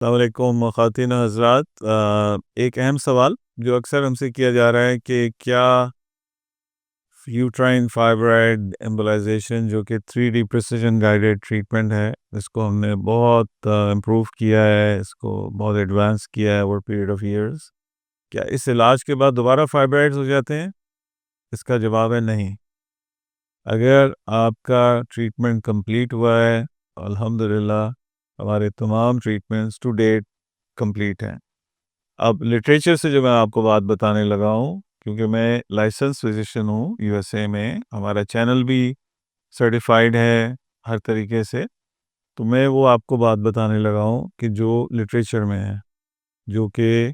السلام علیکم خواتین و حضرات، ایک اہم سوال جو اکثر ہم سے کیا جا رہا ہے کہ کیا یوٹرائن فائبرائڈ ایمبولائزیشن جو کہ 3D پریسیجن گائیڈڈ ٹریٹمنٹ ہے، اس کو ہم نے بہت امپروو کیا ہے، اس کو بہت ایڈوانس کیا ہے اوور پیریڈ آف ایئرز، کیا اس علاج کے بعد دوبارہ فائبرائڈز ہو جاتے ہیں؟ اس کا جواب ہے نہیں۔ اگر آپ کا ٹریٹمنٹ کمپلیٹ ہوا ہے، الحمدللہ ہمارے تمام ٹریٹمنٹس ٹو ڈیٹ کمپلیٹ ہیں۔ اب لٹریچر سے جو میں آپ کو بات بتانے لگا ہوں، کیونکہ میں لائسنس فزیشین ہوں یو ایس اے میں، ہمارا چینل بھی سرٹیفائیڈ ہے ہر طریقے سے، تو میں وہ آپ کو بات بتانے لگا ہوں کہ جو لٹریچر میں ہے، جو کہ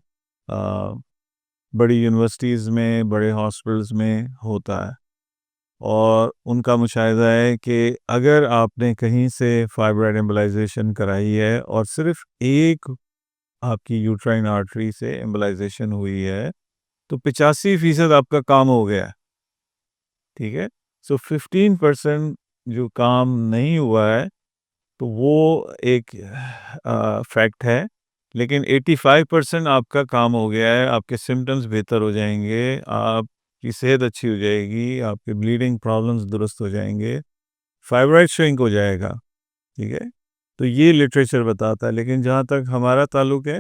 بڑی یونیورسٹیز میں، بڑے ہاسپٹلز میں ہوتا ہے، اور ان کا مشاہدہ ہے کہ اگر آپ نے کہیں سے فائبرائڈ ایمبولائزیشن کرائی ہے اور صرف ایک آپ کی یوٹرائن آرٹری سے ایمبولائزیشن ہوئی ہے تو 85% آپ کا کام ہو گیا ہے، ٹھیک ہے۔ سو 15% جو کام نہیں ہوا ہے تو وہ ایک فیکٹ ہے، لیکن 85% آپ کا کام ہو گیا ہے، آپ کے سمٹمز بہتر ہو جائیں گے، آپ کی صحت اچھی ہو جائے گی، آپ کے بلیڈنگ پرابلمز درست ہو جائیں گے، فائبرائڈ شرنک ہو جائے گا، ٹھیک ہے۔ تو یہ لٹریچر بتاتا ہے، لیکن جہاں تک ہمارا تعلق ہے،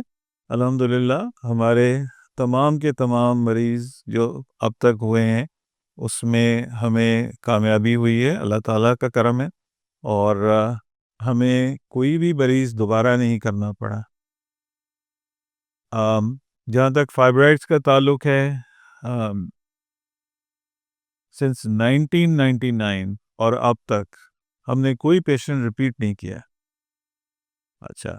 الحمدللہ ہمارے تمام کے تمام مریض جو اب تک ہوئے ہیں اس میں ہمیں کامیابی ہوئی ہے، اللہ تعالیٰ کا کرم ہے، اور ہمیں کوئی بھی مریض دوبارہ نہیں کرنا پڑا۔ جہاں تک فائبرائڈز کا تعلق ہے، سنس 1999 اور اب تک ہم نے کوئی پیشنٹ ریپیٹ نہیں کیا۔ اچھا،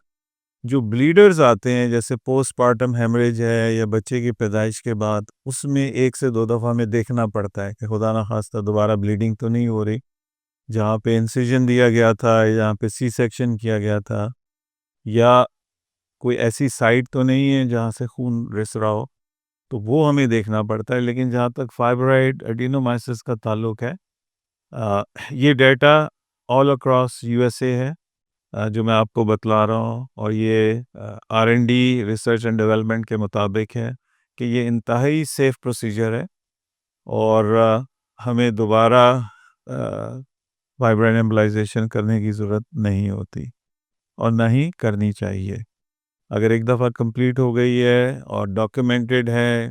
جو بلیڈرز آتے ہیں جیسے پوسٹ پارٹم ہیمریج ہے یا بچے کی پیدائش کے بعد، اس میں 1 سے 2 دفعہ ہمیں دیکھنا پڑتا ہے کہ خدا نخواستہ دوبارہ بلیڈنگ تو نہیں ہو رہی، جہاں پہ انسیجن دیا گیا تھا، جہاں پہ سی سیکشن کیا گیا تھا، یا کوئی ایسی سائٹ تو نہیں ہے جہاں سے خون رس رہا ہو، تو وہ ہمیں دیکھنا پڑتا ہے۔ لیکن جہاں تک فائبرائڈ ایڈینومائسس کا تعلق ہے، یہ data all across U S A ہے جو میں آپ کو بتلا رہا ہوں، اور یہ R&D ریسرچ اینڈ ڈیولپمنٹ کے مطابق ہے کہ یہ انتہائی سیف پروسیجر ہے، اور ہمیں دوبارہ فائبرائڈ ایمبولائزیشن کرنے کی ضرورت نہیں ہوتی اور نہ ہی کرنی چاہیے۔ اگر ایک دفعہ کمپلیٹ ہو گئی ہے اور ڈاکیومنٹڈ ہے،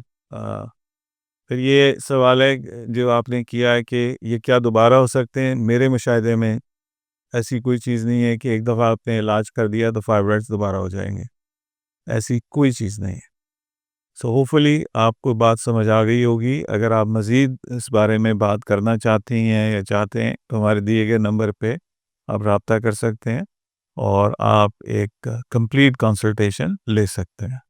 پھر یہ سوال ہے جو آپ نے کیا ہے کہ یہ کیا دوبارہ ہو سکتے ہیں؟ میرے مشاہدے میں ایسی کوئی چیز نہیں ہے کہ ایک دفعہ آپ نے علاج کر دیا تو فائبرائڈز دوبارہ ہو جائیں گے، ایسی کوئی چیز نہیں ہے۔ سو ہوپفلی آپ کو بات سمجھ آ گئی ہوگی۔ اگر آپ مزید اس بارے میں بات کرنا چاہتی ہیں یا چاہتے ہیں تو ہمارے دیے گئے نمبر پہ آپ رابطہ کر سکتے ہیں اور آپ ایک کمپلیٹ کنسلٹیشن لے سکتے ہیں۔